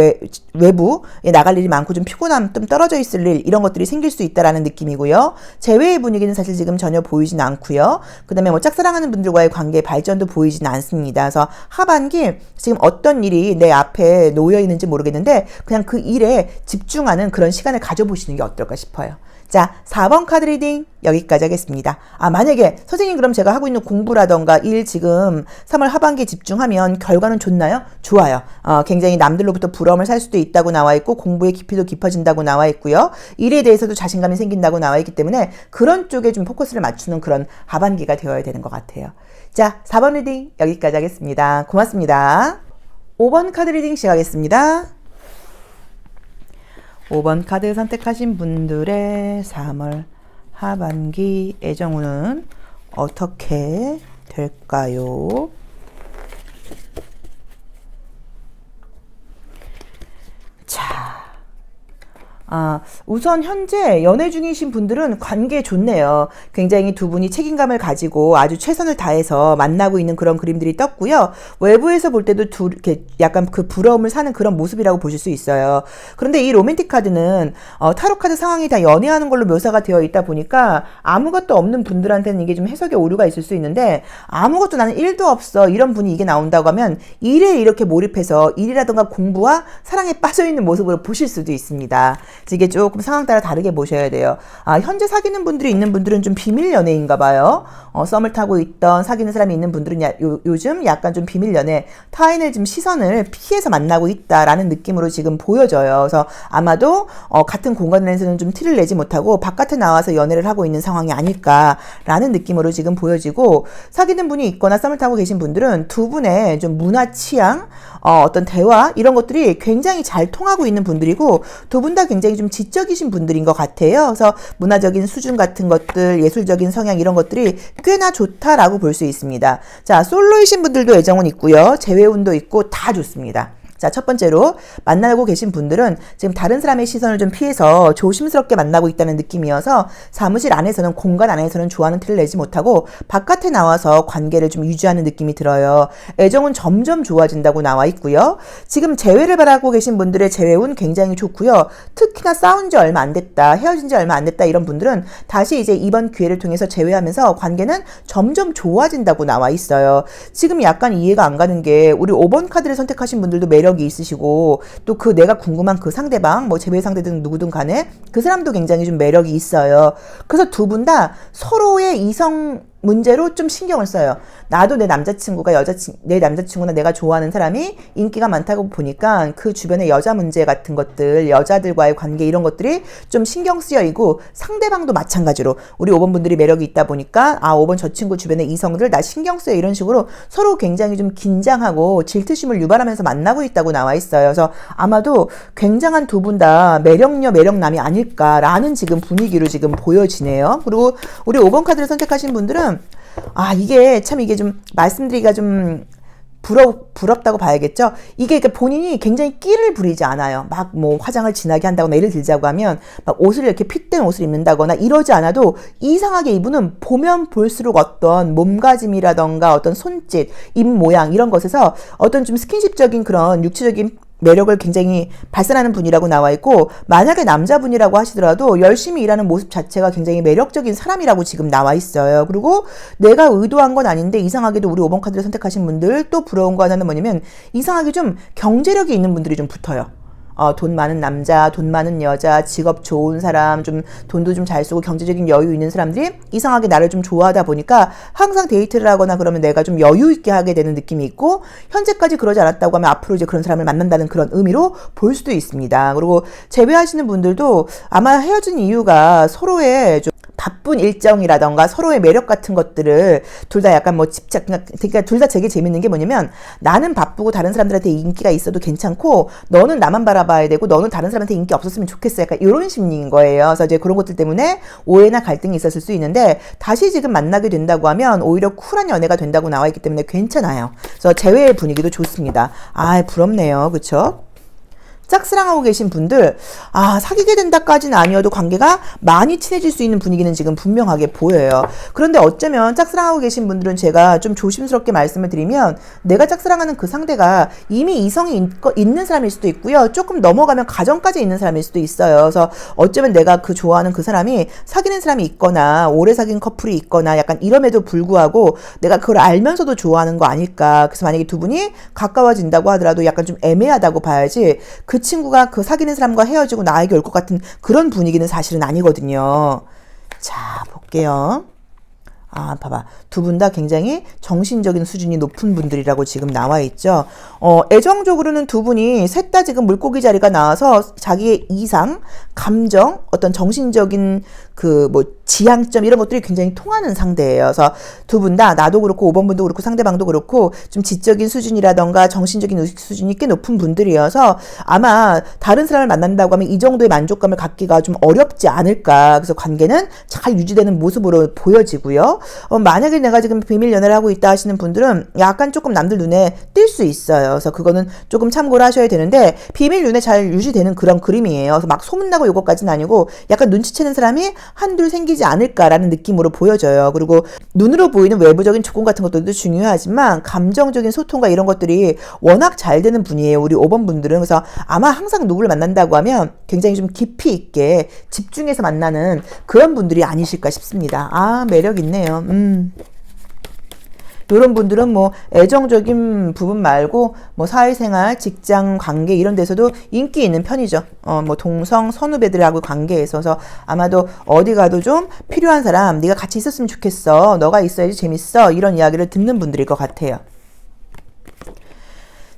외부에 나갈 일이 많고 좀 피곤함 좀 떨어져 있을 일 이런 것들이 생길 수 있다라는 느낌이고요. 재회의 분위기는 사실 지금 전혀 보이진 않고요. 그다음에 뭐 짝사랑하는 분들과의 관계 발전도 보이진 않습니다. 그래서 하반기 지금 어떤 일이 내 앞에 놓여 있는지 모르겠는데 그냥 그 일에 집중하는 그런 시간을 가져보시는 게 어떨까 싶어요. 자, 4번 카드 리딩 여기까지 하겠습니다. 만약에 선생님 그럼 제가 하고 있는 공부라던가 일 지금 3월 하반기에 집중하면 결과는 좋나요? 좋아요. 굉장히 남들로부터 부러움을 살 수도 있다고 나와 있고 공부의 깊이도 깊어진다고 나와 있고요. 일에 대해서도 자신감이 생긴다고 나와 있기 때문에 그런 쪽에 좀 포커스를 맞추는 그런 하반기가 되어야 되는 것 같아요. 자, 4번 리딩 여기까지 하겠습니다. 고맙습니다. 5번 카드 리딩 시작하겠습니다. 5번 카드 선택하신 분들의 3월 하반기 애정운은 어떻게 될까요? 자, 우선 현재 연애 중이신 분들은 관계 좋네요. 굉장히 두 분이 책임감을 가지고 아주 최선을 다해서 만나고 있는 그런 그림들이 떴고요. 외부에서 볼 때도 이렇게 약간 그 부러움을 사는 그런 모습이라고 보실 수 있어요. 그런데 이 로맨틱 카드는 타로 카드 상황이 다 연애하는 걸로 묘사가 되어 있다 보니까 아무것도 없는 분들한테는 이게 좀 해석에 오류가 있을 수 있는데 아무것도 나는 일도 없어 이런 분이 이게 나온다고 하면 일에 이렇게 몰입해서 일이라든가 공부와 사랑에 빠져있는 모습으로 보실 수도 있습니다. 이게 조금 상황 따라 다르게 보셔야 돼요. 현재 사귀는 분들이 있는 분들은 좀 비밀 연애인가 봐요. 썸을 타고 있던 사귀는 사람이 있는 분들은 요즘 약간 좀 비밀 연애, 타인의 좀 시선을 피해서 만나고 있다라는 느낌으로 지금 보여져요. 그래서 아마도 같은 공간에서는 좀 티를 내지 못하고 바깥에 나와서 연애를 하고 있는 상황이 아닐까라는 느낌으로 지금 보여지고 사귀는 분이 있거나 썸을 타고 계신 분들은 두 분의 좀 문화 취향, 어떤 대화 이런 것들이 굉장히 잘 통하고 있는 분들이고 두 분 다 굉장히 좀 지적이신 분들인 것 같아요. 그래서 문화적인 수준 같은 것들, 예술적인 성향 이런 것들이 꽤나 좋다라고 볼 수 있습니다. 자, 솔로이신 분들도 애정은 있고요. 재회운도 있고 다 좋습니다. 자, 첫 번째로 만나고 계신 분들은 지금 다른 사람의 시선을 좀 피해서 조심스럽게 만나고 있다는 느낌이어서 사무실 안에서는 공간 안에서는 좋아하는 티를 내지 못하고 바깥에 나와서 관계를 좀 유지하는 느낌이 들어요. 애정은 점점 좋아진다고 나와 있고요. 지금 재회를 바라고 계신 분들의 재회운 굉장히 좋고요. 특히나 싸운 지 얼마 안 됐다, 헤어진 지 얼마 안 됐다 이런 분들은 다시 이제 이번 기회를 통해서 재회하면서 관계는 점점 좋아진다고 나와 있어요. 지금 약간 이해가 안 가는 게 우리 5번 카드를 선택하신 분들도 매력이 있으시고 또 그 내가 궁금한 그 상대방 뭐 재배 상대든 누구든 간에 그 사람도 굉장히 좀 매력이 있어요. 그래서 두 분 다 서로의 이성 문제로 좀 신경을 써요. 나도 내 남자친구가 내 남자친구나 내가 좋아하는 사람이 인기가 많다고 보니까 그 주변의 여자 문제 같은 것들, 여자들과의 관계 이런 것들이 좀 신경 쓰여이고 상대방도 마찬가지로 우리 5번 분들이 매력이 있다 보니까 5번 저 친구 주변의 이성들 나 신경 쓰여 이런 식으로 서로 굉장히 좀 긴장하고 질투심을 유발하면서 만나고 있다고 나와 있어요. 그래서 아마도 굉장한 두 분 다 매력녀 매력남이 아닐까라는 지금 분위기로 지금 보여지네요. 그리고 우리 5번 카드를 선택하신 분들은 이게 좀 말씀드리기가 좀 부럽다고 봐야겠죠. 이게 그러니까 본인이 굉장히 끼를 부리지 않아요. 막 뭐 화장을 진하게 한다거나 예를 들자고 하면 막 옷을 이렇게 핏된 옷을 입는다거나 이러지 않아도 이상하게 이분은 보면 볼수록 어떤 몸가짐이라던가 어떤 손짓, 입 모양 이런 것에서 어떤 좀 스킨십적인 그런 육체적인 매력을 굉장히 발산하는 분이라고 나와 있고, 만약에 남자분이라고 하시더라도 열심히 일하는 모습 자체가 굉장히 매력적인 사람이라고 지금 나와 있어요. 그리고 내가 의도한 건 아닌데 이상하게도 우리 5번 카드를 선택하신 분들 또 부러운 거 하나는 뭐냐면 이상하게 좀 경제력이 있는 분들이 좀 붙어요. 돈 많은 남자, 돈 많은 여자, 직업 좋은 사람, 좀 돈도 좀 잘 쓰고 경제적인 여유 있는 사람들이 이상하게 나를 좀 좋아하다 보니까 항상 데이트를 하거나 그러면 내가 좀 여유 있게 하게 되는 느낌이 있고, 현재까지 그러지 않았다고 하면 앞으로 이제 그런 사람을 만난다는 그런 의미로 볼 수도 있습니다. 그리고 제외하시는 분들도 아마 헤어진 이유가 서로의 좀 바쁜 일정이라던가 서로의 매력 같은 것들을 둘 다 약간 뭐 집착, 그러니까 둘 다 되게 재밌는 게 뭐냐면 나는 바쁘고 다른 사람들한테 인기가 있어도 괜찮고 너는 나만 바라봐야 되고 너는 다른 사람한테 인기 없었으면 좋겠어. 약간 이런 심리인 거예요. 그래서 이제 그런 것들 때문에 오해나 갈등이 있었을 수 있는데 다시 지금 만나게 된다고 하면 오히려 쿨한 연애가 된다고 나와 있기 때문에 괜찮아요. 그래서 재회의 분위기도 좋습니다. 아, 부럽네요. 그쵸? 짝사랑하고 계신 분들, 사귀게 된다까지는 아니어도 관계가 많이 친해질 수 있는 분위기는 지금 분명하게 보여요. 그런데 어쩌면 짝사랑하고 계신 분들은 제가 좀 조심스럽게 말씀을 드리면 내가 짝사랑하는 그 상대가 이미 이성이 있는 사람일 수도 있고요. 조금 넘어가면 가정까지 있는 사람일 수도 있어요. 그래서 어쩌면 내가 그 좋아하는 그 사람이 사귀는 사람이 있거나 오래 사귄 커플이 있거나 약간 이럼에도 불구하고 내가 그걸 알면서도 좋아하는 거 아닐까. 그래서 만약에 두 분이 가까워진다고 하더라도 약간 좀 애매하다고 봐야지 그 친구가 그 사귀는 사람과 헤어지고 나에게 올 것 같은 그런 분위기는 사실은 아니거든요. 자, 볼게요. 봐봐. 두 분 다 굉장히 정신적인 수준이 높은 분들이라고 지금 나와 있죠. 애정적으로는 두 분이 셋 다 지금 물고기 자리가 나와서 자기의 이상, 감정, 어떤 정신적인 그 뭐 지향점 이런 것들이 굉장히 통하는 상대예요. 그래서 두 분 다 나도 그렇고 5번 분도 그렇고 상대방도 그렇고 좀 지적인 수준이라던가 정신적인 의식 수준이 꽤 높은 분들이어서 아마 다른 사람을 만난다고 하면 이 정도의 만족감을 갖기가 좀 어렵지 않을까. 그래서 관계는 잘 유지되는 모습으로 보여지고요. 만약에 내가 지금 비밀 연애를 하고 있다 하시는 분들은 약간 조금 남들 눈에 띌 수 있어요. 그래서 그거는 조금 참고를 하셔야 되는데 비밀 연애 잘 유지되는 그런 그림이에요. 그래서 막 소문나고 요거까지는 아니고 약간 눈치채는 사람이 한둘 생기지 않을까라는 느낌으로 보여져요. 그리고 눈으로 보이는 외부적인 조건 같은 것들도 중요하지만 감정적인 소통과 이런 것들이 워낙 잘 되는 분이에요. 우리 5번 분들은. 그래서 아마 항상 누구를 만난다고 하면 굉장히 좀 깊이 있게 집중해서 만나는 그런 분들이 아니실까 싶습니다. 매력 있네요. 이런 분들은 뭐 애정적인 부분 말고 뭐 사회생활, 직장, 관계 이런 데서도 인기 있는 편이죠. 뭐 동성, 선후배들하고 관계에 있어서 아마도 어디 가도 좀 필요한 사람, 네가 같이 있었으면 좋겠어. 너가 있어야지 재밌어. 이런 이야기를 듣는 분들일 것 같아요.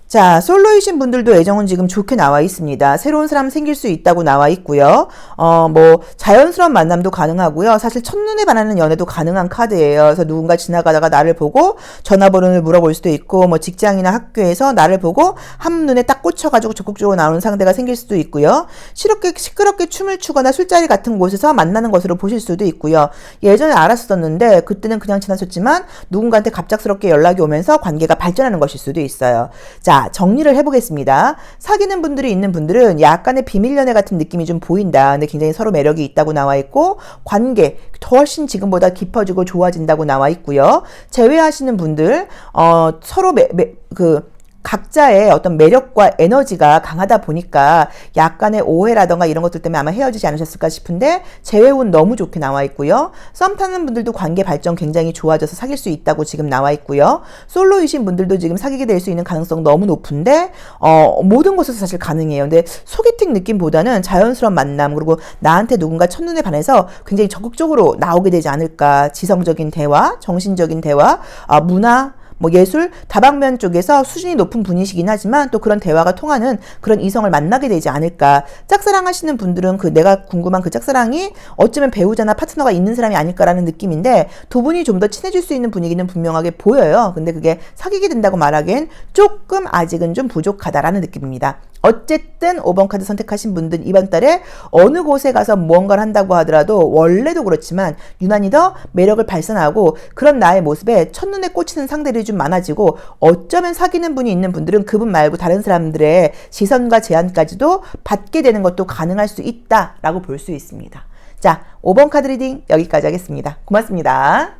자, 솔로이신 분들도 애정은 지금 좋게 나와 있습니다. 새로운 사람 생길 수 있다고 나와 있고요. 뭐 자연스러운 만남도 가능하고요. 사실 첫눈에 반하는 연애도 가능한 카드예요. 그래서 누군가 지나가다가 나를 보고 전화번호를 물어볼 수도 있고, 뭐 직장이나 학교에서 나를 보고 한눈에 딱 꽂혀가지고 적극적으로 나오는 상대가 생길 수도 있고요. 시끄럽게 춤을 추거나 술자리 같은 곳에서 만나는 것으로 보실 수도 있고요. 예전에 알았었는데 그때는 그냥 지나쳤지만 누군가한테 갑작스럽게 연락이 오면서 관계가 발전하는 것일 수도 있어요. 자, 정리를 해보겠습니다. 사귀는 분들이 있는 분들은 약간의 비밀 연애 같은 느낌이 좀 보인다. 근데 굉장히 서로 매력이 있다고 나와 있고 관계 훨씬 지금보다 깊어지고 좋아진다고 나와 있고요. 제외하시는 분들 서로 각자의 어떤 매력과 에너지가 강하다 보니까 약간의 오해라던가 이런 것들 때문에 아마 헤어지지 않으셨을까 싶은데 재회운 너무 좋게 나와 있고요. 썸 타는 분들도 관계 발전 굉장히 좋아져서 사귈 수 있다고 지금 나와 있고요. 솔로이신 분들도 지금 사귀게 될 수 있는 가능성 너무 높은데 모든 곳에서 사실 가능해요. 근데 소개팅 느낌보다는 자연스러운 만남, 그리고 나한테 누군가 첫눈에 반해서 굉장히 적극적으로 나오게 되지 않을까. 지성적인 대화, 정신적인 대화, 문화, 뭐 예술, 다방면 쪽에서 수준이 높은 분이시긴 하지만 또 그런 대화가 통하는 그런 이성을 만나게 되지 않을까. 짝사랑 하시는 분들은 내가 궁금한 그 짝사랑이 어쩌면 배우자나 파트너가 있는 사람이 아닐까라는 느낌인데 두 분이 좀 더 친해질 수 있는 분위기는 분명하게 보여요. 근데 그게 사귀게 된다고 말하기엔 조금 아직은 좀 부족하다라는 느낌입니다. 어쨌든 5번 카드 선택하신 분들 이번 달에 어느 곳에 가서 무언가를 한다고 하더라도 원래도 그렇지만 유난히 더 매력을 발산하고 그런 나의 모습에 첫눈에 꽂히는 상대를 좀 좀 많아지고 어쩌면 사귀는 분이 있는 분들은 그분 말고 다른 사람들의 시선과 제안까지도 받게 되는 것도 가능할 수 있다라고 볼 수 있습니다. 자, 5번 카드 리딩 여기까지 하겠습니다. 고맙습니다.